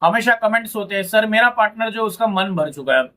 हमेशा कमेंट्स होते हैं, सर मेरा पार्टनर जो उसका मन भर चुका है,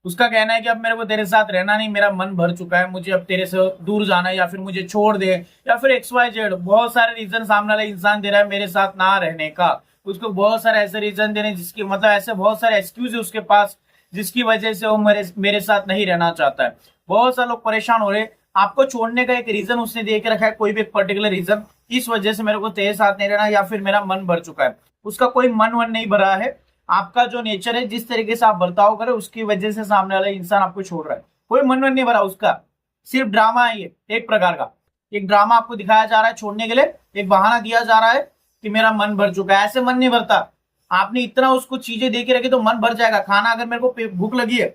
उसका कहना है कि अब मेरे को तेरे साथ रहना नहीं, मेरा मन भर चुका है, मुझे अब तेरे से दूर जाना है, या फिर मुझे छोड़ दे, या फिर XYZ बहुत सारे रीजन सामने वाला इंसान दे रहा है मेरे साथ ना रहने का। उसको बहुत सारे ऐसे रीजन दे रहे हैं जिसकी मतलब ऐसे बहुत सारे एक्सक्यूज है उसके पास, जिसकी वजह से वो मेरे मेरे साथ नहीं रहना चाहता है। बहुत सारे लोग परेशान हो रहे हैं। आपको छोड़ने का एक रीजन उसने दे के रखा है, कोई भी एक पर्टिकुलर रीजन, इस वजह से मेरे को तेरे साथ नहीं रहना, या फिर मेरा मन भर चुका है। उसका कोई मन वन नहीं भरा है। आपका जो नेचर है, जिस तरीके से आप बर्ताव करें, उसकी वजह से सामने वाला इंसान आपको छोड़ रहा है। कोई मन वन नहीं भरा उसका, सिर्फ ड्रामा है ये एक प्रकार का। एक ड्रामा आपको दिखाया जा रहा है छोड़ने के लिए, एक बहाना दिया जा रहा है कि मेरा मन भर चुका है। ऐसे मन नहीं भरता। आपने इतना उसको चीजें दे के रखी तो मन भर जाएगा। खाना, अगर मेरे को भूख लगी है,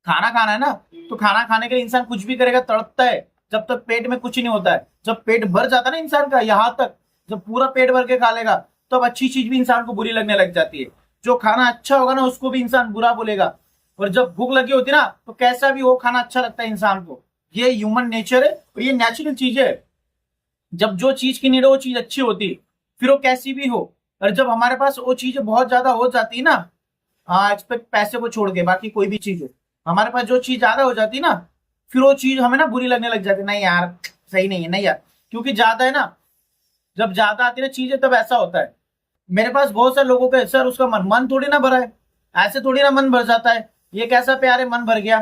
खाना खाना है ना, तो खाना खाने के लिए इंसान कुछ भी करेगा, तड़पता है जब तक पेट में कुछ नहीं होता है। जब पेट भर जाता है ना इंसान का, यहां तक जब पूरा पेट भर के खा लेगा, तब तो अच्छी चीज भी इंसान को बुरी लगने लग जाती है। जो खाना अच्छा होगा ना, उसको भी इंसान बुरा बोलेगा। और जब भूख लगी होती ना, तो कैसा भी वो खाना अच्छा लगता है इंसान को। ये ह्यूमन नेचर है और ये नेचुरल चीज है। जब जो चीज की नीड है वो चीज अच्छी होती है, फिर वो कैसी भी हो। और जब हमारे पास वो चीजें बहुत ज्यादा हो जाती है ना, हाँ एक्सपेक्ट पैसे को छोड़ के बाकी कोई भी चीज हो, हमारे पास जो चीज ज्यादा हो जाती है ना, फिर वो चीज हमें ना बुरी लगने लग जाती है। नहीं यार, सही नहीं है, नहीं यार, क्योंकि ज्यादा है ना, जब ज्यादा आती है ना चीजें, तब ऐसा होता है। मेरे पास बहुत सारे लोगों के सर उसका मन मन थोड़ी ना भरा है, ऐसे थोड़ी ना मन भर जाता है। ये कैसा प्यार है मन भर गया।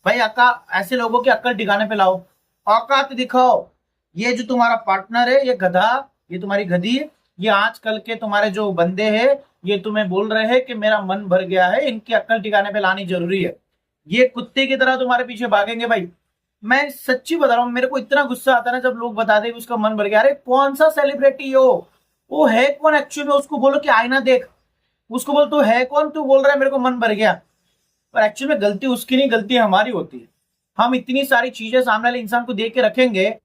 भाई अक्का, ऐसे लोगों की अक्ल ठिकाने पे लाओ, औकात दिखाओ। ये जो तुम्हारा पार्टनर है, ये गधा, ये तुम्हारी गधी, ये आजकल के तुम्हारे जो बंदे हैं, ये तुम्हें बोल रहे हैं कि मेरा मन भर गया है, इनकी अक्ल ठिकाने पे लानी जरूरी है। ये कुत्ते की तरह तुम्हारे पीछे भागेंगे भाई। मैं सच्ची बता रहा हूँ, मेरे को इतना गुस्सा आता है ना जब लोग बता दे कि उसका मन भर गया। अरे कौन सा सेलिब्रिटी हो, वो है कौन एक्चुअली में? उसको बोलो कि आईना देख, उसको बोल तू है कौन, तू बोल रहा है मेरे को मन भर गया। पर एक्चुअली में गलती उसकी नहीं, गलती हमारी होती है। हम इतनी सारी चीजें सामने वाले इंसान को दे के रखेंगे,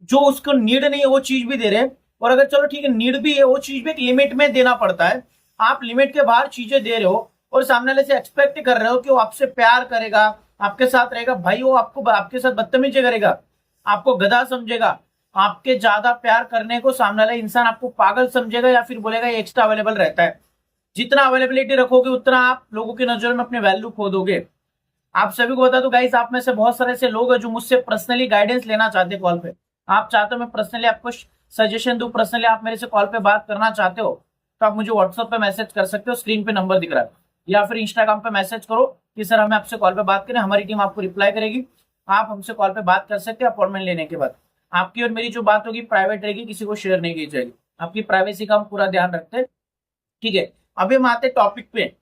जो उसको नीड नहीं है वो चीज भी दे रहे हैं। और अगर चलो ठीक है नीड भी है, वो चीज भी एक लिमिट में देना पड़ता है। आप लिमिट के बाहर चीजें दे रहे हो और सामने वाले से एक्सपेक्ट कर रहे हो कि वो आपसे प्यार करेगा, आपके साथ रहेगा। भाई वो आपको आपके साथ बदतमीजी करेगा, आपको गधा समझेगा। आपके ज्यादा प्यार करने को सामने वाला इंसान आपको पागल समझेगा, या फिर बोलेगा ये एक्स्ट्रा अवेलेबल रहता है। जितना अवेलेबिलिटी रखोगे, उतना आप लोगों की नजर में अपने वैल्यू खो दोगे। आप सभी को बता दो गाइस, आप में से बहुत सारे ऐसे लोग हैं जो मुझसे पर्सनली गाइडेंस लेना चाहते हैं कॉल पे। आप चाहते हो मैं पर्सनली आपको सजेशन दूं, पर्सनली आप मेरे से कॉल पे बात करना चाहते हो, तो आप मुझे व्हाट्सएप पे मैसेज कर सकते हो, स्क्रीन पे नंबर दिख रहा है। या फिर इंस्टाग्राम पे मैसेज करो कि सर हमें आपसे कॉल पे बात करें, हमारी टीम आपको रिप्लाई करेगी। आप हमसे कॉल पे बात कर सकते हैं अपॉइंटमेंट लेने के बाद। आपकी और मेरी जो बात होगी प्राइवेट रहेगी, किसी को शेयर नहीं की जाएगी। आपकी प्राइवेसी का हम पूरा ध्यान रखते हैं, ठीक है। अभी हम आते टॉपिक पे।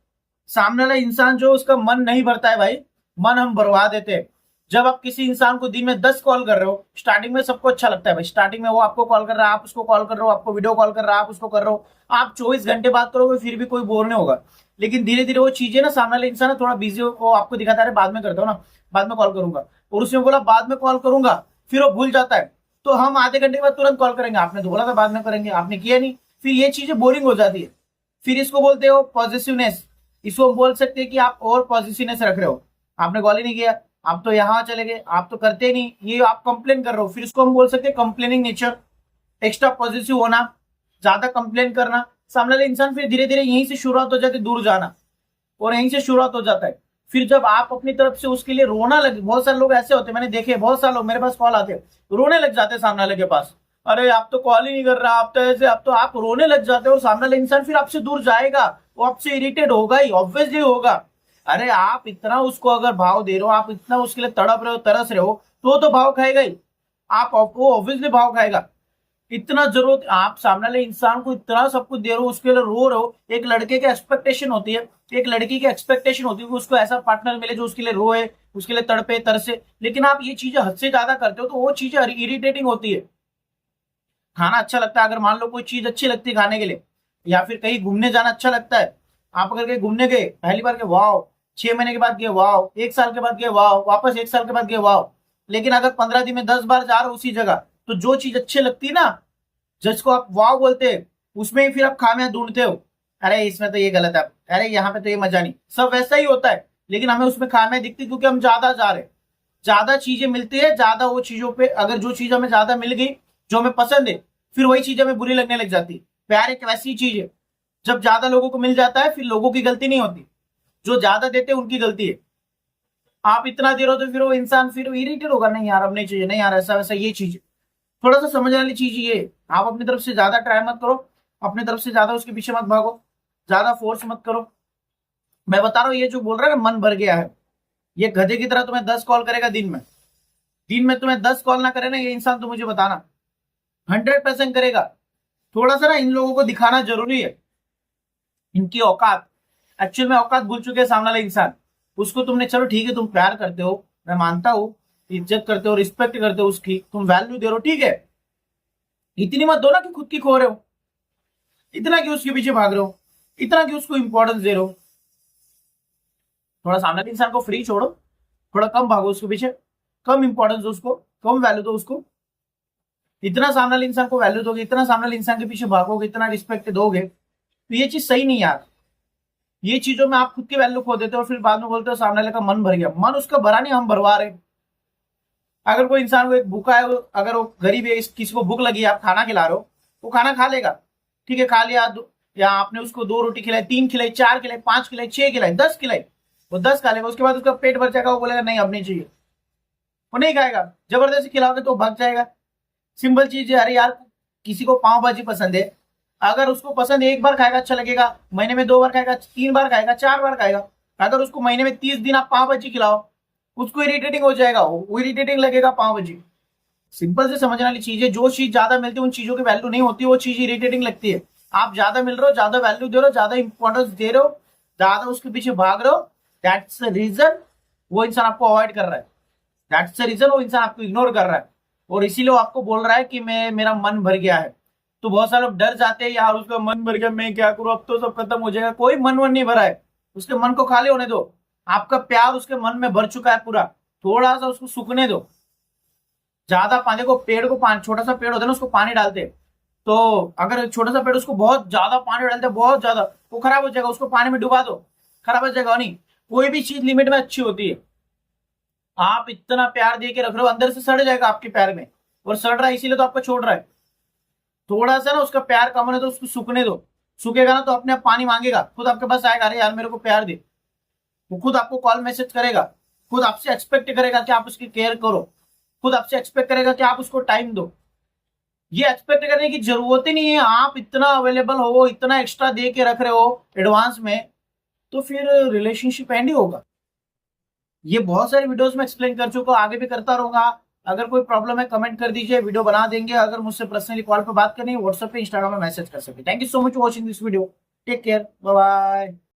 सामने वाला इंसान जो उसका मन नहीं भरता है भाई, मन हम भरवा देते हैं। जब आप किसी इंसान को दिन में 10 कॉल कर रहे हो, स्टार्टिंग में सबको अच्छा लगता है भाई। स्टार्टिंग में वो आपको कॉल कर रहा है, आप उसको कॉल कर रहे हो, आपको वीडियो कॉल कर रहा है, आप उसको कर रहे हो, आप 24 घंटे बात करोगे फिर भी कोई बोर नहीं होगा। लेकिन धीरे धीरे वो चीजें ना, सामने वाला इंसान थोड़ा बिजी हो, वो आपको दिखाता है बाद में करता हूँ ना, बाद में कॉल करूंगा, और उसने बोला बाद में कॉल करूंगा, फिर वो भूल जाता है। तो हम आधे घंटे के बाद तुरंत कॉल करेंगे, आपने तो बोला था बाद में करेंगे, आपने किया नहीं। फिर ये चीजें बोरिंग हो जाती है। फिर इसको बोलते हो पॉजिटिवनेस। इसको बोल सकते हैं कि आप और पॉजिटिवनेस रख रहे हो, आपने कॉल ही नहीं किया, आप तो यहाँ चले गए, आप तो करते ही नहीं, ये आप कंप्लेन कर रहे हो। फिर इसको हम बोल सकते हैं कंप्लेनिंग नेचर, एक्स्ट्रा पॉजिटिव होना, ज्यादा कंप्लेन करना। सामने वाले इंसान फिर धीरे धीरे यहीं से शुरुआत हो जाती है दूर जाना, और यहीं से शुरुआत हो जाता है। फिर जब आप अपनी तरफ से उसके लिए रोना लगे, बहुत सारे लोग ऐसे होते हैं, मैंने देखे बहुत सारे लोग मेरे पास कॉल आते हैं, रोने लग जाते हैं सामने वाले के पास। अरे आप तो कॉल ही नहीं कर रहा, आप तो ऐसे, आप तो आप रोने लग जाते हो, और सामने वाला इंसान फिर आपसे दूर जाएगा, वो आपसे इरिटेट होगा ही, ऑब्वियसली होगा। अरे आप इतना उसको अगर भाव दे रहे हो, आप इतना उसके लिए तड़प रहे हो, तरस रहे हो, तो भाव खाएगा ही। आप वो ऑब्वियसली भाव खाएगा। इतना जरूरत, आप सामने वाले इंसान को इतना सब कुछ दे रहे हो, उसके लिए रो रहे हो। एक लड़के की एक्सपेक्टेशन होती है, एक लड़की की एक्सपेक्टेशन होती है कि उसको ऐसा पार्टनर मिले जो उसके लिए रोए, उसके लिए तड़पे तरसे। लेकिन आप ये चीजें हद से ज्यादा करते हो, तो वो चीजें इरिटेटिंग होती है। खाना अच्छा लगता है, अगर मान लो कोई चीज अच्छी लगती है खाने के लिए, या फिर कहीं घूमने जाना अच्छा लगता है, आप अगर कहीं घूमने गए, पहली बार गए वाह, 6 महीने के बाद गए वाह, 1 साल के बाद गए वाह, वापस 1 साल के बाद गए वाह। लेकिन अगर 15 दिन में 10 बार जा रहे हो उसी जगह, तो जो चीज अच्छी लगती है ना, जिसको आप वाह बोलते हैं, उसमें ही फिर आप खामियां ढूंढते हो। अरे इसमें तो ये गलत है, अरे यहाँ पे तो ये मजा नहीं, सब वैसा ही होता है। लेकिन हमें उसमें खामियां दिखती क्योंकि हम ज्यादा जा रहे हैं, ज्यादा चीजें मिलती है, ज्यादा वो चीजों पे, अगर जो चीज हमें ज्यादा मिल गई, जो हमें पसंद है, फिर वही चीज हमें बुरी लगने लग जाती है। प्यार एक वैसी चीज है, जब ज्यादा लोगों को मिल जाता है फिर लोगों की गलती नहीं होती, जो ज्यादा देते हैं उनकी गलती है। आप इतना दे रहे हो तो फिर वो इंसान फिर इरिटेट होगा, नहीं यार अब नहीं चाहिए, नहीं यार ऐसा वैसा, ये चीज थोड़ा सा समझने वाली चीज ये है। आप अपनी तरफ से ज्यादा ट्राई मत करो, अपनी तरफ से ज्यादा उसके पीछे मत भागो, ज्यादा फोर्स मत करो। मैं बता रहा हूँ ये जो बोल रहा है ना मन भर गया है, ये गधे की तरह तुम्हें 10 कॉल करेगा दिन में तुम्हें 10 कॉल ना करे ना ये इंसान, तो मुझे बताना 100% करेगा। थोड़ा सा ना इन लोगों को दिखाना जरूरी है इनकी औकात। एक्चुअल में औकात भूल चुके हैं सामने वाला इंसान। उसको तुमने, चलो ठीक है तुम प्यार करते हो, मैं मानता हूँ, इज्जत करते हो, रिस्पेक्ट करते हो, उसकी तुम वैल्यू दे रहे हो, ठीक है। इतनी मत दो ना कि खुद की खो रहे हो, इतना कि उसके पीछे भाग रहे हो, इतना कि उसको इंपॉर्टेंस दे रहे हो। थोड़ा सामने वाले इंसान को फ्री छोड़ो, थोड़ा कम भागो उसके पीछे, कम इंपॉर्टेंस दो उसको, कम वैल्यू दो उसको। इतना सामने वाले इंसान को वैल्यू दोगे, इतना सामने वाले इंसान के पीछे भागोगे, इतना रिस्पेक्ट दोगे, तो ये चीज सही नहीं यार। ये चीजों में आप खुद की वैल्यू खो देते हो, फिर बाद में बोलते हो सामने वाले का मन भर गया। मन उसका भरा नहीं, हम भरवा रहे। अगर कोई इंसान को एक भूखा है, अगर वो गरीब है, किसी को भूख लगी है, आप खाना खिला रहे हो, वो खाना खा लेगा, ठीक है, खा लिया। या आपने उसको 2 रोटी खिलाई, 3 खिलाई, 4 खिलाई, 5 खिलाई, 6 खिलाई, 10 खिलाई, वो 10 खा लेगा। उसके बाद उसका पेट भर जाएगा, वो बोलेगा नहीं अब नहीं चाहिए, वो नहीं खाएगा। जबरदस्ती खिलाओगे तो भाग जाएगा। सिंपल चीज है। अरे यार किसी को पाव भाजी पसंद है, अगर उसको पसंद है, एक बार खाएगा अच्छा लगेगा, महीने में 2 बार खाएगा, 3 बार खाएगा, 4 बार खाएगा। अगर उसको महीने में 30 दिन आप पाव भाजी खिलाओ, उसको इरिटेटिंग हो जाएगा, वो इरिटेटिंग लगेगा पाव भाजी। सिंपल से समझने वाली चीज है। जो चीज ज्यादा मिलती है उन चीजों की वैल्यू नहीं होती, वो चीज इरिटेटिंग लगती है। आप ज्यादा मिल रहे हो, ज्यादा वैल्यू दे रहे हो, ज्यादा इंपॉर्टेंस दे रहे हो, ज्यादा उसके पीछे भाग रहे हो, दैट्स द रीजन वो इंसान आपको अवॉइड कर रहा है। दैट्स द रीजन वो इंसान आपको इग्नोर कर रहा है। और इसीलिए वो आपको बोल रहा है कि मेरा मन भर गया है। तो बहुत सारे लोग डर जाते हैं, यार उसका मन भर गया, मैं क्या करूं, अब तो सब खत्म हो जाएगा। कोई मन नहीं भरा है, उसके मन को खाली होने दो। आपका प्यार उसके मन में भर चुका है पूरा, थोड़ा सा उसको सूखने दो। ज्यादा पानी को, पेड़ को पानी, छोटा सा पेड़ होता है ना, उसको पानी डालते, तो अगर छोटा सा पेड़ उसको बहुत ज्यादा पानी डालते, बहुत ज्यादा, वो खराब हो जाएगा। उसको पानी में डुबा दो, खराब हो जाएगा नहीं। कोई भी चीज लिमिट में अच्छी होती है। आप इतना प्यार दे के रख रहे हो, अंदर से सड़ जाएगा आपके प्यार में, और सड़ रहा है इसीलिए तो आपको छोड़ रहा है। थोड़ा सा ना उसका प्यार कम होने तो उसको सूखने दो। सूखेगा ना तो अपने आप पानी मांगेगा, खुद आपके पास आएगा, अरे यार मेरे को प्यार दे। वो खुद आपको कॉल मैसेज करेगा, खुद आपसे एक्सपेक्ट करेगा कि आप उसकी केयर करो, खुद आपसे एक्सपेक्ट करेगा कि आप उसको टाइम दो। ये एक्सपेक्ट करने की जरूरत ही नहीं है। आप इतना अवेलेबल हो, इतना एक्स्ट्रा दे के रख रहे हो एडवांस में, तो फिर रिलेशनशिप एंड ही होगा। ये बहुत सारी वीडियोस में एक्सप्लेन कर चुका हूं, आगे भी करता रहूंगा। अगर कोई प्रॉब्लम है कमेंट कर दीजिए, वीडियो बना देंगे। अगर मुझसे पर्सनली कॉल पे बात करनी है, व्हाट्सएप पे, इंस्टाग्राम में मैसेज कर सकते। Thank you so much for watching this video. Take care, bye bye.